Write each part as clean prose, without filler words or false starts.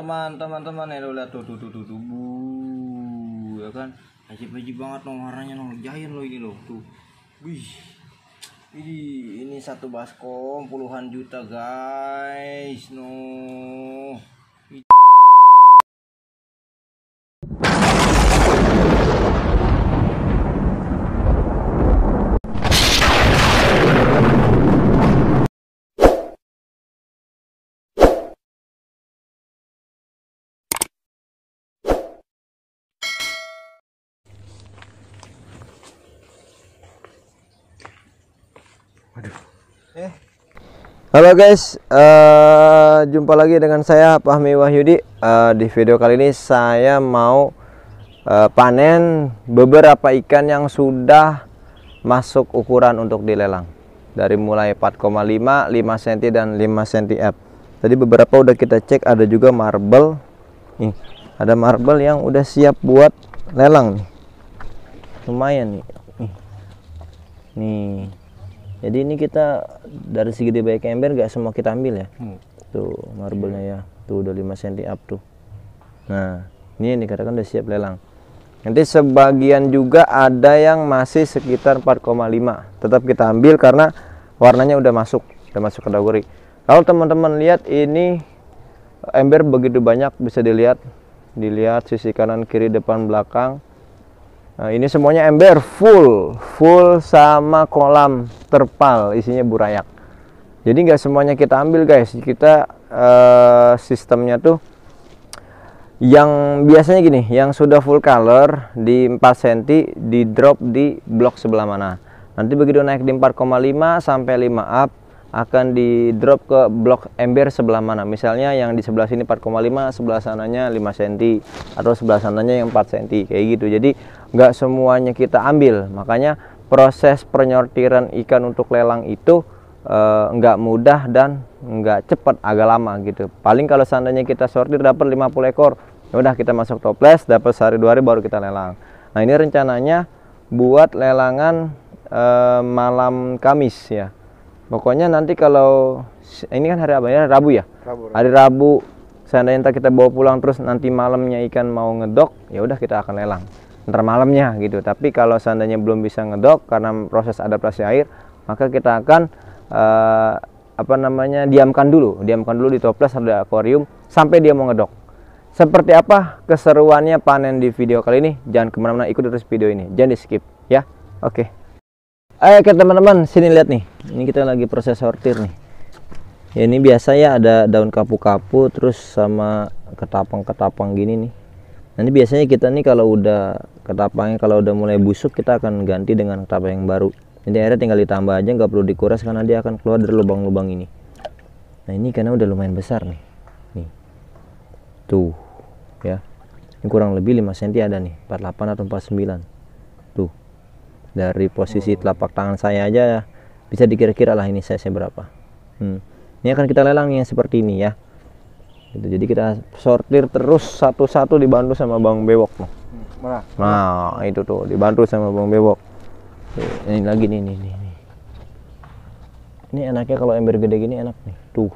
Teman-teman ya lo lihat tuh ya kan, ajib-ajib banget loh warnanya loh, giant loh ini loh tuh. Wih, ini satu baskom puluhan juta guys, no. Halo guys, jumpa lagi dengan saya Fahmi Wahyudi. Di video kali ini saya mau panen beberapa ikan yang sudah masuk ukuran untuk dilelang, dari mulai 4,5, 5 cm dan 5 cm up. Tadi beberapa udah kita cek, ada juga marble. Nih, ada marble yang udah siap buat lelang nih. Lumayan nih. Nih. Jadi ini kita dari segi banyak ember gak semua kita ambil ya. Tuh marble-nya ya. Tuh udah 5 cm up tuh. Nah, ini dikatakan udah siap lelang. Nanti sebagian juga ada yang masih sekitar 4,5. Tetap kita ambil karena warnanya udah masuk kategori. Kalau teman-teman lihat ini ember begitu banyak, bisa dilihat sisi kanan, kiri, depan, belakang. Nah, ini semuanya ember full sama kolam terpal isinya burayak. Jadi nggak semuanya kita ambil guys. Kita sistemnya tuh yang biasanya gini, yang sudah full color di 4 cm di drop di blok sebelah mana. Nanti begitu naik di 4,5 sampai 5 up akan di drop ke blok ember sebelah mana. Misalnya yang di sebelah sini 4,5, sebelah sananya 5 cm, atau sebelah sananya yang 4 cm kayak gitu. Jadi nggak semuanya kita ambil. Makanya proses penyortiran ikan untuk lelang itu nggak mudah dan nggak cepat, agak lama gitu. Paling kalau seandainya kita sortir dapat 50 ekor, ya udah kita masuk toples, dapat sehari 2 hari baru kita lelang. Nah, ini rencananya buat lelangan malam Kamis ya. Pokoknya nanti kalau ini kan hari apa ya? Rabu ya? Hari Rabu seandainya ntar kita bawa pulang terus nanti malamnya ikan mau ngedok, ya udah kita akan lelang ntar malamnya gitu. Tapi kalau seandainya belum bisa ngedok karena proses adaptasi air, maka kita akan diamkan dulu di toples atau di akuarium sampai dia mau ngedok. Seperti apa keseruannya panen di video kali ini? Jangan kemana-mana, ikut terus video ini, jangan di skip ya. Oke. Ayo ke teman-teman, sini lihat nih. Ini kita lagi proses sortir nih. Ya ini biasa ya, ada daun kapu-kapu terus sama ketapang-ketapang gini nih. Nanti biasanya kita nih kalau udah ketapangnya kalau udah mulai busuk, kita akan ganti dengan ketapang yang baru. Jadi airnya tinggal ditambah aja, nggak perlu dikuras karena dia akan keluar dari lubang-lubang ini. Nah, ini karena udah lumayan besar nih. Nih. Tuh, ya. Ini kurang lebih 5 cm ada nih, 48 atau 49. Tuh. Dari posisi telapak tangan saya aja bisa dikira-kira lah ini size berapa. Ini akan kita lelang yang seperti ini ya. Gitu. Jadi kita sortir terus satu-satu dibantu sama Bang Bewok loh. Nah, itu tuh dibantu sama Bang Bewok. Ini lagi nih. Ini enaknya kalau ember gede gini enak nih. Tuh.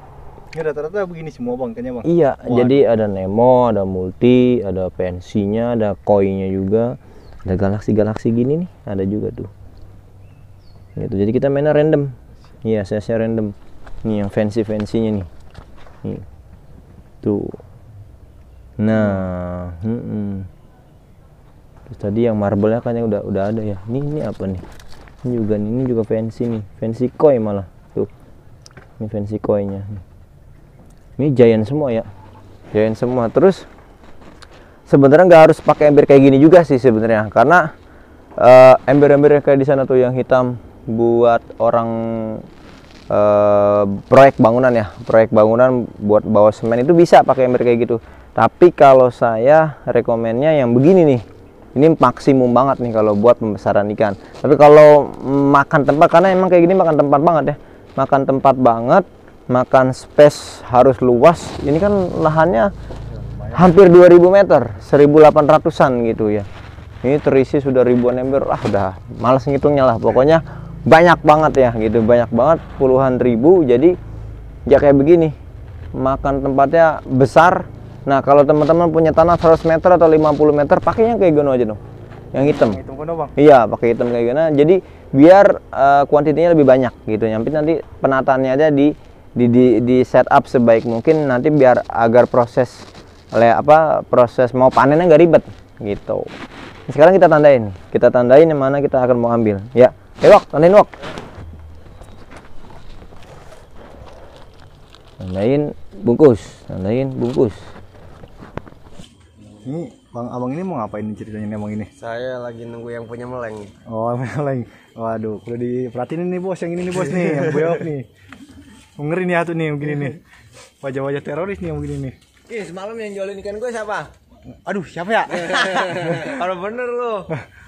Ini rata-rata begini semua bang, kayaknya bang. Iya, jadi ada Nemo, ada multi, ada pensinya, ada koi-nya juga. Ada galaksi gini nih, ada juga tuh. Gitu. Jadi kita mainnya random. Iya, size-nya random. Nih yang fancy-nya nih. Nih. Tuh. Nah, Terus tadi yang marble-nya kan yang udah ada ya. Ini apa nih? Ini juga fancy nih. Fancy koi malah. Tuh. Ini fancy koi-nya. Ini giant semua ya. Giant semua. Terus sebenarnya nggak harus pakai ember kayak gini juga sih sebenarnya, karena ember-ember kayak di sana tuh yang hitam buat orang proyek bangunan buat bawa semen itu bisa pakai ember kayak gitu. Tapi kalau saya rekomennya yang begini nih, ini maksimum banget nih kalau buat pembesaran ikan. Tapi kalau makan tempat, karena emang kayak gini makan tempat banget ya, makan space harus luas. Ini kan lahannya hampir 2000 meter, 1800-an gitu ya. Ini terisi sudah ribuan ember, udah males ngitungnya lah. Pokoknya banyak banget ya gitu, banyak banget, puluhan ribu. Jadi ya kayak begini, makan tempatnya besar, Nah, kalau teman-teman punya tanah 100 meter atau 50 meter, pakainya kayak gini aja dong. Yang hitam. Hitam kono, Bang. Iya, pakai hitam kayak gini. Jadi biar kuantitinya lebih banyak gitu. Nanti penataannya aja di setup sebaik mungkin nanti biar agar proses proses mau panennya nggak ribet gitu. Sekarang kita tandain yang mana kita akan mau ambil. Ya, wok, tandain wok. Tandain bungkus. Ini abang ini mau ngapain ceritanya nih abang ini? Saya lagi nunggu yang punya meleng. Oh, meleng. Waduh, perlu diperhatiin nih bos, yang ini nih bos nih, yang boyok nih. Ngeri nih atuh nih begini nih. Wajah-wajah teroris nih yang begini nih. Semalam yang jualin ikan gue siapa? Aduh, siapa ya? Kalau bener lu.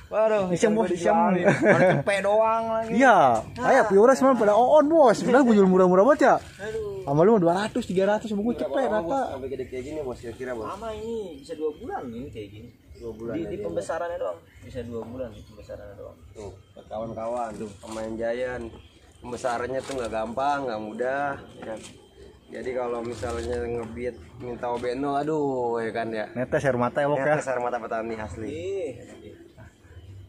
Waduh, Siapa bos? Siapa? cepet doang lagi. Iya, ayo piora semua pada on bos. Sebenarnya gue jual murah-murah banget ya. Sama lu 200, 300 sama gue cepet rata. Sampai gede kayak gini bos, kira-kira bos. Sama ini bisa 2 bulan ini kayak gini. 2 bulan. Di pembesarannya doang. Bisa 2 bulan di pembesarannya doang. Tuh, kawan-kawan tuh pemain Giant. Pembesarannya tuh nggak gampang, nggak mudah. Ya. Jadi kalau misalnya ngebit minta OB0, aduh ya kan ya. Netes air mata ya, Bok ya. Netes air mata petani asli.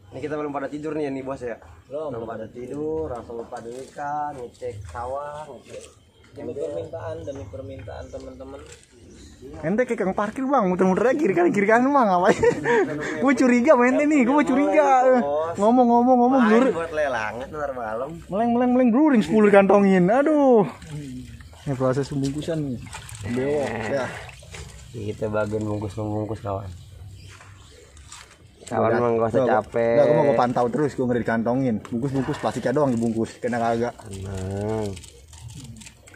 Ini kita belum pada tidur nih nih bos ya. Belum pada tidur, langsung pada ikan, ngecek sawah, ngecek Demi permintaan teman-teman. Ente kayak kang parkir bang, muter-muter aja kiri kanan bang ngapain? Gue curiga ente nih, gue curiga. Ngomong blur. buat lelangan ntar malam. Meleng bluring 10 dikantongin. Aduh. Ini proses pembungkusan nih. Bewok ya. Kita bagian bungkus kawan. Kawan mah gak usah capek. Udah, gue mau pantau terus, gue ngeri dikantongin. Bungkus plastiknya doang dibungkus, kena kagak.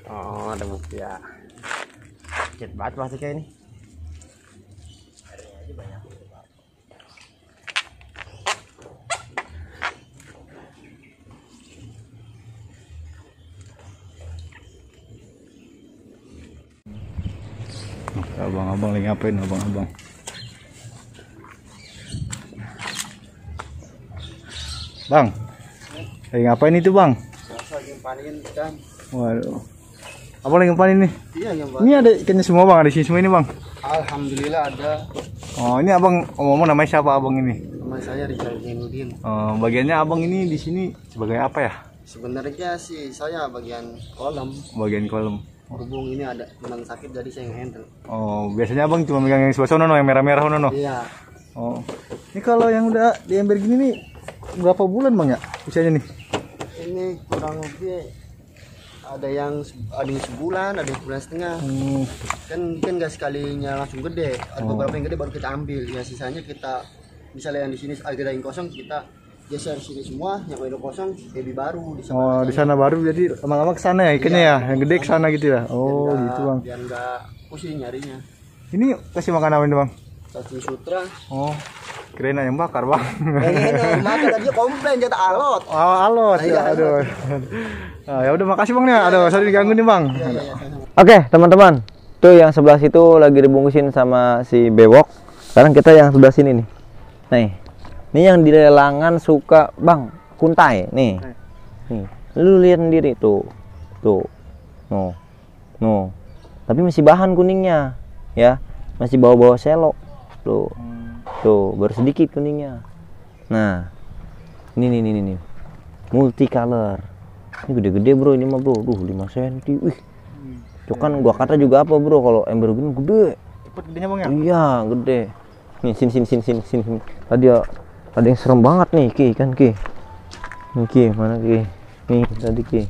Oh, ada bukti ya. Kecil banget plastiknya ini. Airnya aja banyak. Abang-abang lagi ngapain abang-abang? Bang, lagi ngapain itu bang? Lagi panen ikan. Waduh, abang lagi ngapain nih? Iya yang Ini ada ikannya semua bang, ada di sini semua ini bang. Alhamdulillah ada. Oh ini abang ngomong namanya siapa abang ini? Nama saya Rizal Zainuddin. Bagiannya abang ini di sini sebagai apa ya? Sebenarnya sih saya bagian kolam. Bagian kolam. Berhubung ini ada teman sakit jadi saya handle. Oh biasanya abang cuma megang yang sebelah sono no, yang merah-merah no. Iya. Oh ini kalau yang udah di ember gini nih berapa bulan bang ya usianya nih? Ini kurang lebih ada yang sebulan, ada yang sebulan setengah. Kan nggak sekalinya langsung gede. Ada beberapa yang gede baru kita ambil. Ya sisanya kita misalnya yang di sini ada yang kosong kita geser sini semua, yang udah kosong baby baru di sana. Oh di sana baru jadi lama-lama kesana ya ikannya ya, yang gede kesana gitu ya. Oh gitu bang. Biar nggak pusing nyarinya. Ini kasih makan apa ini bang? Cacing sutra. Oh kirain ayam bakar bang. Makan tadi komplain jatah alot. Oh alot ya, aduh. Ya udah makasih bang nih. Aduh sorry diganggu nih bang. Oke teman-teman, tuh yang sebelah situ lagi dibungkusin sama si bewok. Sekarang kita yang sebelah sini nih. Nih yang di lelangan suka bang kuntai nih. Lu lihat sendiri tuh, no. Tapi masih bahan kuningnya, ya masih bawa-bawa selo, tuh baru sedikit kuningnya. Nah, ini multicolor. Ini gede-gede bro, ini mah bro, 5 cm. Wih, itu kan gua kata juga apa bro, kalau ember gini gede. Cepet gedenya bang ya? Iya gede. Nih sini. Tadi ada yang serem banget nih Ki, kan Ki. Nih Ki, mana Ki? Nih tadi Ki.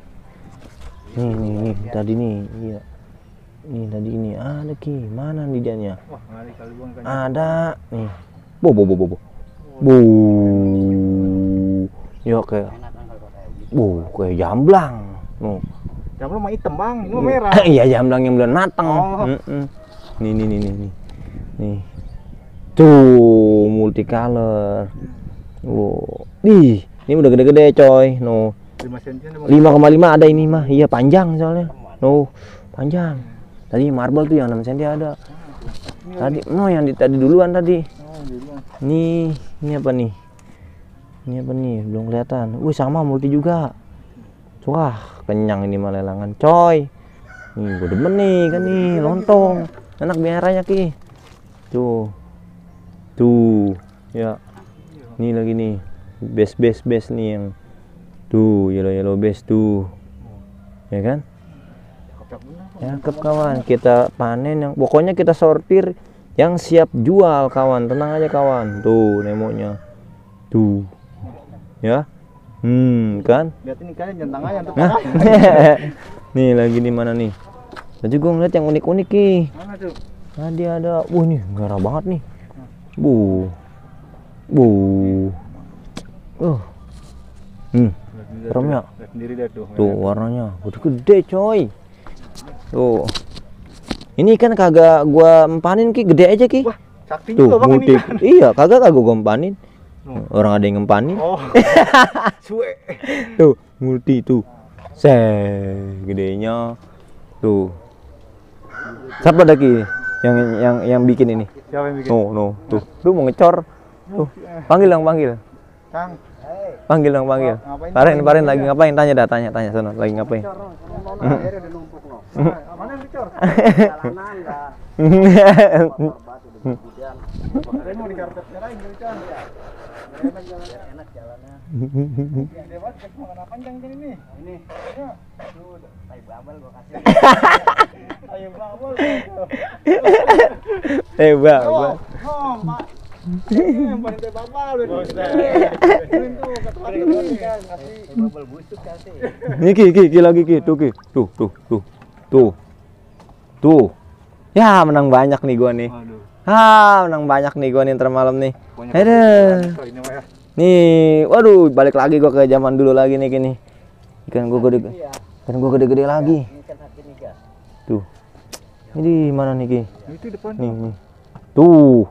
Nih tadi nih, iya. Nih tadi ini ada Ki, mana nih dianya? Wah ngari kali bang kan. Ada nih. Bo. Ya kayak jamblang. Jamblang mah hitam bang, ini mah merah. Iya jamblang yang belum matang. Oh. Nih. Tuh multicolor. Ih, ini udah gede-gede coy. 5 cm 5,5 ada ini mah. Iya panjang soalnya. Panjang. Tadi marble tuh yang 6 cm ada. Tadi yang tadi duluan tadi. Nih, ini apa nih? Belum kelihatan. Wih, sama multi juga. Wah, kenyang ini mah lelangan, coy. Nih, gue demen nih kan nih, lontong. anak biaranya Ki. Tuh. Tuh. Ya. Nih lagi nih. Best nih yang tuh yellow best tuh. Ya kan? Cakep kawan. Kita panen yang pokoknya kita sortir yang siap jual kawan. Tenang aja kawan. Tuh nemonya. Tuh. Ya. Kan? Lihat ini kalian jantan aja untuk Nah. Nih lagi di mana nih? Tadi gua ngeliat yang unik-unik Ki. mana tuh? Tadi ada. Nih merah banget nih. Bu. Serem ya? Lihat sendiri deh tuh. Tuh warnanya gede coy. Tuh. Ini kan kagak gua empanin Ki, gede aja Ki. Wah, sakti Tuh, juga bang ini. multi. Iya, kagak gua empanin. Orang ada yang ngempanin. Oh. Suwe. Tuh, multi tuh. Gedenya. Tuh. Siapa lagi yang bikin ini? Siapa yang bikin? No. Tuh, lu mau ngecor. Tuh. Panggil. Kang. Panggil. Parin lagi ngapain? Tanya sana, lagi ngapain? Airnya udah numpuk no. Mana yang dicor? Jalanan enggak. Saya mau di karpet merah yang dicor. Enak jalannya. Dewas mana panjang kan ini? Ini. Ya. Tuh, tai babal gua kasih. Ayo babol. Bang. Oh, Pak. Ini yang paling babal udah. Itu ketua ini kan kasih Babal busuk kasih. Nih Ki lagi Ki. Tuh. Ya, menang banyak nih gua nih. Waduh. Menang banyak nih gua nih ntar malam nih. Banyak Aduh. ini mah ya. Nih, waduh, balik lagi gua ke zaman dulu lagi nih gini. Ikan gua gede-gede lagi. Ini kan hati nih, Gas. Tuh. Ini mana nih Ki? Itu depan. Nih. Tuh.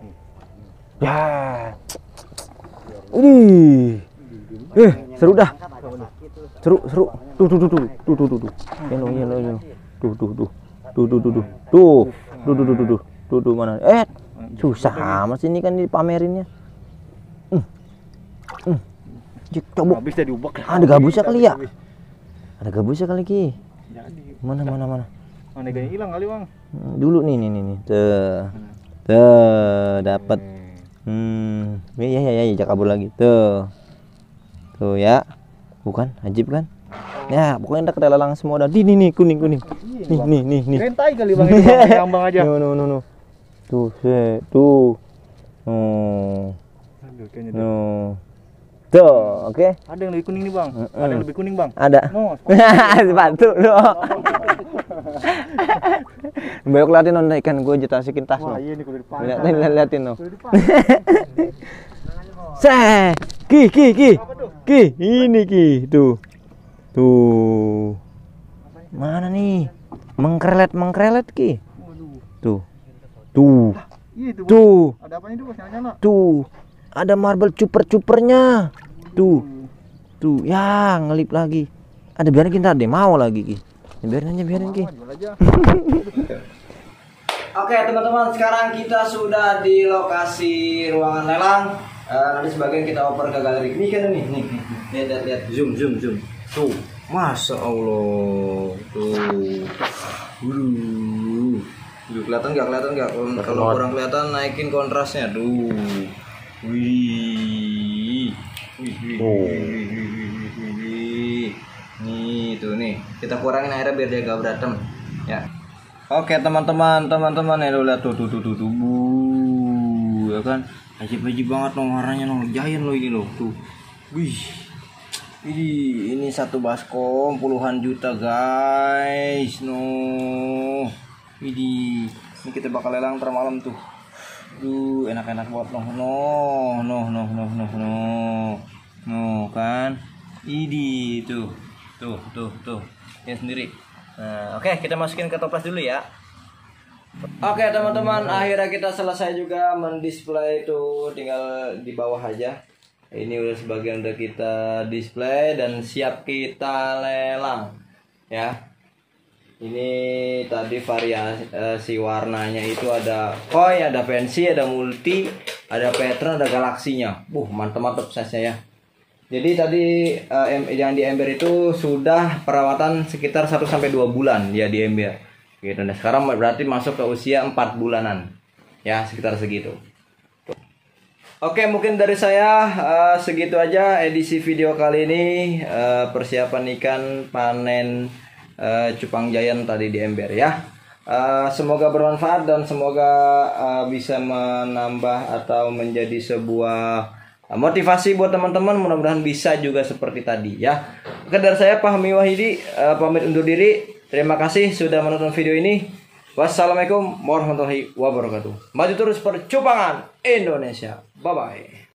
Ya. Seru dah. Seru. Tuh. Yellow. Tuh mana? Susah amat sih ini kan dipamerinnya. Coba. Habis dah diubek. Ada gabusnya kali ya? Ada gabusnya kali Ki. Jadi. Mana? Mana gaya hilang kali, Bang? Dulu nih. Tuh. Dapat. Ya, kabur lagi. Tuh ya. Bukan, ajib kan? Ya, pokoknya udah kedalalang semua udah. Nih, kuning. Nih. Rentai kali Bang itu, Bang, Bang aja. No. Tuh. Aduh, kayaknya No. Tuh, oke. ada yang lebih kuning nih, Bang. Ada yang lebih kuning, Bang. Ada. No. Sepatu no. Banyak liatin on ikan gue jatasikin tas no. Wah, iya nih kudu dipantau. Liatin no. Kudu dipantau. Ki, ini Ki, tuh. Mana nih? Mengkrelet Ki. Waduh. Tuh. Iya itu. Tuh. Ada apanya itu, Bos? Nyala-nyala. Tuh. Ada marble cuper-cupernya. Tuh. Ya, ngelip lagi. Ada biarin kita deh mau lagi Ki. Biarin Ki. Jual aja. Oke teman-teman, sekarang kita sudah di lokasi ruangan lelang. Nanti sebagian kita oper ke galeri. Ini kan nih. Lihat. Zoom. Tuh, masya Allah. Tuh. Kelihatan nggak? Kalau kurang kelihatan naikin kontrasnya. Tuh. Wih. Nih tuh nih. Kita kurangin airnya biar dia gak berantem. Ya. Oke teman-teman ya lo lihat tuh. Ya kan? Ajib banget no warnanya no. Giant lo ini lo tuh. Wih. Ini satu baskom puluhan juta guys. No. Ini kita bakal lelang ntar malam tuh. Enak banget no kan. Tuh. Ini sendiri. Nah, oke, kita masukin ke toples dulu ya. Oke teman-teman, akhirnya kita selesai juga mendisplay itu, tinggal di bawah aja. Ini udah sebagian udah kita display dan siap kita lelang ya. Ini tadi variasi warnanya itu ada koi, ada fancy, ada multi, ada pattern, ada galaksinya. Mantap size-nya ya. Jadi tadi yang di ember itu sudah perawatan sekitar 1-2 bulan ya di ember. Gitu. Nah, sekarang berarti masuk ke usia 4 bulanan. Ya, sekitar segitu. Oke, mungkin dari saya segitu aja edisi video kali ini, persiapan ikan panen cupang giant tadi di ember ya. Semoga bermanfaat dan semoga bisa menambah atau menjadi sebuah motivasi buat teman-teman. Mudah-mudahan bisa juga seperti tadi ya. Oke, dari saya Fahmi Wahidi pamit undur diri. Terima kasih sudah menonton video ini. Wassalamualaikum warahmatullahi wabarakatuh. Maju terus percupangan Indonesia. Bye bye.